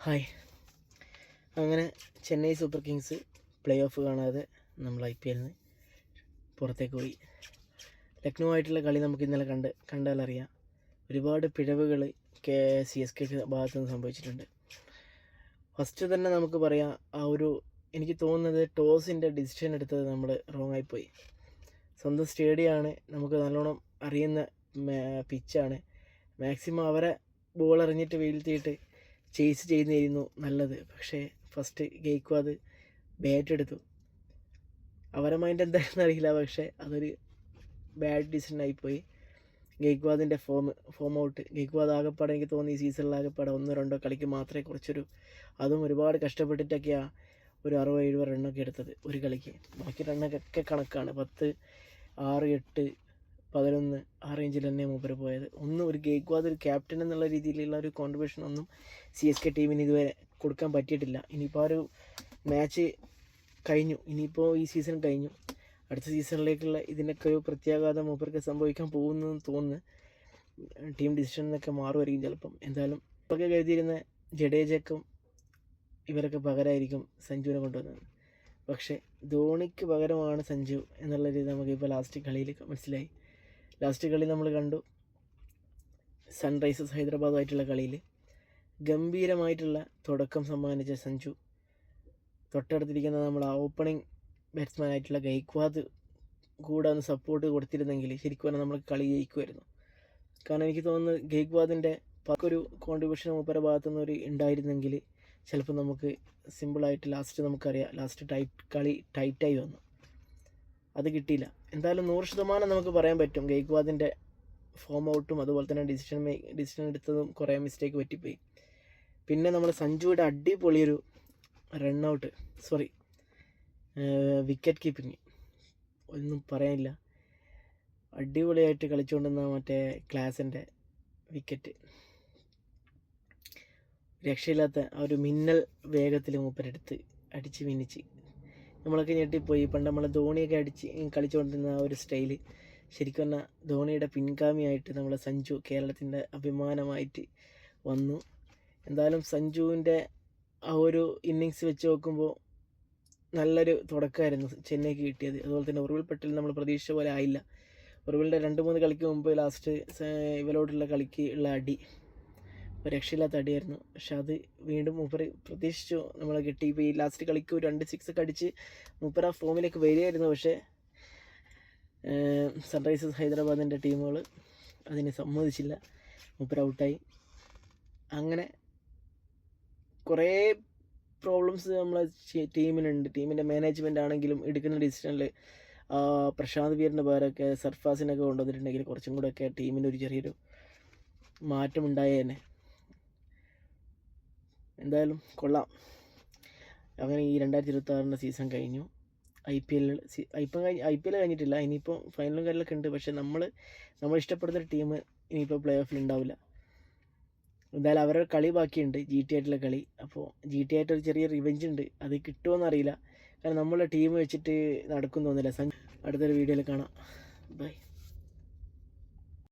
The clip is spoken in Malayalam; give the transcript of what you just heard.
ഹായ്. അങ്ങനെ Chennai super Kings play off കാണാതെ നമ്മൾ IPL പുറത്തേക്ക് പോയി. ലക്നൗ ആയിട്ടുള്ള കളി നമുക്ക് ഇന്നലെ കണ്ടാലറിയാം. ഒരുപാട് പിഴവുകൾ CSK ഭാഗത്തു നിന്ന് സംഭവിച്ചിട്ടുണ്ട്. ഫസ്റ്റ് തന്നെ നമുക്ക് പറയാം, എനിക്ക് തോന്നുന്നത് ടോസിൻ്റെ ഡിസിഷൻ എടുത്തത് നമ്മൾ റോങ് ആയിപ്പോയി. സ്വന്തം സ്റ്റേഡിയമാണ്, നമുക്ക് നല്ലോണം അറിയുന്ന പിച്ചാണ്. മാക്സിമം അവരെ ബോൾ എറിഞ്ഞിട്ട് വീഴ്ത്തിയിട്ട് ചേസ് ചെയ്യുന്നതായിരുന്നു നല്ലത്. പക്ഷേ ഫസ്റ്റ് ഗെയ്ക്വാദ് ബാറ്റ് എടുത്തു. അവരെ മൈൻഡ് എന്താണെന്ന് അറിയില്ല, പക്ഷേ അതൊരു ബാഡ് ഡിസിഷൻ ആയിപ്പോയി. ഗെയ്ക്വാദിൻ്റെ ഫോം ഔട്ട്. ഗെയ്ക്വാദ് ആകെപ്പാടെ എനിക്ക് തോന്നി ഈ സീസണിൽ ആകെപ്പാടെ 1-2 കളിക്ക് മാത്രമേ അതും ഒരുപാട് കഷ്ടപ്പെട്ടിട്ടൊക്കെയാണ് ഒരു 60-70 റണ്ണൊക്കെ എടുത്തത് ഒരു കളിക്ക്. ബാക്കി റണ്ണൊക്കെ കണക്കാണ്. 10, 6, 8, 11 ആ റേഞ്ചിൽ തന്നെ മൂപ്പര് പോയത്. ഒരു ഗെയ്ക്വാദ് ഒരു ക്യാപ്റ്റൻ എന്നുള്ള രീതിയിലുള്ള ഒരു കോൺട്രിബ്യൂഷൻ ഒന്നും CSK ടീമിന് ഇതുവരെ കൊടുക്കാൻ പറ്റിയിട്ടില്ല. ഇനിയിപ്പോൾ ഒരു മാച്ച് കഴിഞ്ഞു, ഇനിയിപ്പോൾ ഈ സീസൺ കഴിഞ്ഞു. അടുത്ത സീസണിലേക്കുള്ള ഇതിനൊക്കെ ഒരു പ്രത്യാഘാതം മൂപ്പർക്ക് സംഭവിക്കാൻ പോകുന്നതെന്ന് തോന്നുന്നു. ടീം ഡിസിഷനൊക്കെ മാറുമായിരിക്കും ചിലപ്പം. എന്തായാലും ഇപ്പൊക്കെ കരുതിയിരുന്ന ജഡേജക്കും ഇവരൊക്കെ പകരമായിരിക്കും സഞ്ജുവിനെ കൊണ്ടുവന്നത്. പക്ഷേ ധോണിക്ക് പകരമാണ് സഞ്ജു എന്നുള്ള രീതി നമുക്കിപ്പോൾ ലാസ്റ്റ് കളിയിൽ മനസ്സിലായി. ലാസ്റ്റ് കളി നമ്മൾ കണ്ടു. സൺറൈസേഴ്സ് ഹൈദരാബാദുമായിട്ടുള്ള കളിയിൽ ഗംഭീരമായിട്ടുള്ള തുടക്കം സമ്മാനിച്ച സഞ്ജു, തൊട്ടടുത്തിരിക്കുന്ന നമ്മൾ ഓപ്പണിംഗ് ബാറ്റ്സ്മാനായിട്ടുള്ള ഗെയ്ക്വാദ് കൂടെ ഒന്ന് സപ്പോർട്ട് കൊടുത്തിരുന്നെങ്കിൽ ശരിക്കും പറഞ്ഞാൽ നമ്മൾ കളി ജയിക്കുമായിരുന്നു. കാരണം എനിക്ക് തോന്നുന്നത് ഗെയ്ക്വാദിൻ്റെ ഒരു കോൺട്രിബ്യൂഷൻ മൂപ്പര ഭാഗത്തുനിന്ന് ഉണ്ടായിരുന്നെങ്കിൽ ചിലപ്പോൾ നമുക്ക് സിമ്പിളായിട്ട് ലാസ്റ്റ് കളി ടൈറ്റായി വന്നു. അത് കിട്ടിയില്ല. എന്തായാലും 100% നമുക്ക് പറയാൻ പറ്റും ഗെയ്ക്വാദിൻ്റെ ഫോം ഔട്ടും അതുപോലെ തന്നെ ഡിസിഷൻ എടുത്തതും കുറേ മിസ്റ്റേക്ക് പറ്റിപ്പോയി. പിന്നെ നമ്മൾ സഞ്ജുയുടെ അടിപൊളിയൊരു വിക്കറ്റ് കീപ്പിങ് ഒന്നും പറയാനില്ല. അടിപൊളിയായിട്ട് കളിച്ചുകൊണ്ടിരുന്ന മറ്റേ ക്ലാസിൻ്റെ വിക്കറ്റ്, രക്ഷയില്ലാത്ത ആ ഒരു മിന്നൽ വേഗത്തിൽ മൂപ്പരെടുത്ത് അടിച്ച് മിന്നിച്ച് നമ്മളൊക്കെ ഞെട്ടിപ്പോയി. പണ്ട് നമ്മൾ ധോണിയൊക്കെ കളിച്ചുകൊണ്ടിരുന്ന ആ ഒരു സ്റ്റൈല് ശരിക്കും പറഞ്ഞാൽ ധോണിയുടെ പിൻഗാമിയായിട്ട് നമ്മളെ സഞ്ജു കേരളത്തിൻ്റെ അഭിമാനമായിട്ട് വന്നു. എന്തായാലും സഞ്ജുവിൻ്റെ ആ ഒരു ഇന്നിങ്സ് വെച്ച് നോക്കുമ്പോൾ നല്ലൊരു തുടക്കമായിരുന്നു ചെന്നൈക്ക് കിട്ടിയത്. അതുപോലെ തന്നെ ഉർവിൽ പട്ടേൽ നമ്മൾ പ്രതീക്ഷിച്ച പോലെ ആയില്ല. ഉർവിലിൻ്റെ 2-3 കളിക്ക് മുമ്പ് ലാസ്റ്റ് ഇവരോടുള്ള കളിക്ക് ഉള്ള അടി രക്ഷയില്ലാത്ത അടിയായിരുന്നു. പക്ഷെ അത് വീണ്ടും മൂപ്പർ പ്രതീക്ഷിച്ചു നമ്മളെ കിട്ടി. ഇപ്പോൾ ഈ ലാസ്റ്റ് കളിക്ക് 2 6 ഒക്കെ അടിച്ച് മൂപ്പർ ആ ഫോമിലേക്ക് വരികയായിരുന്നു. പക്ഷേ സൺറൈസേഴ്സ് ഹൈദരാബാദിൻ്റെ ടീമുകൾ അതിന് സമ്മതിച്ചില്ല. മൂപ്പർ ഔട്ടായി. അങ്ങനെ കുറേ പ്രോബ്ലംസ് നമ്മളെ ടീമിനുണ്ട്. ടീമിൻ്റെ മാനേജ്മെൻ്റ് ആണെങ്കിലും എടുക്കുന്ന ഡിസിഷനിൽ പ്രശാന്ത് വീറിൻ്റെ പകരമൊക്കെ സർഫാസിനൊക്കെ കൊണ്ടുവന്നിട്ടുണ്ടെങ്കിൽ കുറച്ചും കൂടെയൊക്കെ ടീമിന് ഒരു ചെറിയൊരു മാറ്റം ഉണ്ടായേനെ. എന്തായാലും കൊള്ളാം. അങ്ങനെ ഈ 2026 സീസൺ കഴിഞ്ഞു. IPL കഴിഞ്ഞിട്ടില്ല. ഇനിയിപ്പോൾ ഫൈനലും കാര്യങ്ങളൊക്കെ ഉണ്ട്. പക്ഷേ നമ്മൾ ഇഷ്ടപ്പെടുന്ന ടീം ഇനിയിപ്പോൾ പ്ലേ ഓഫിൽ ഉണ്ടാവില്ല. എന്തായാലും അവരുടെ കളി ബാക്കിയുണ്ട്, GT ആയിട്ടുള്ള കളി. അപ്പോൾ GT ആയിട്ടൊരു ചെറിയ റിവെഞ്ച് ഉണ്ട്. അത് കിട്ടുമോയെന്ന് അറിയില്ല. കാരണം നമ്മളെ ടീം വെച്ചിട്ട് നടക്കും തോന്നില്ല. അടുത്തൊരു വീഡിയോയിൽ കാണാം. ബൈ.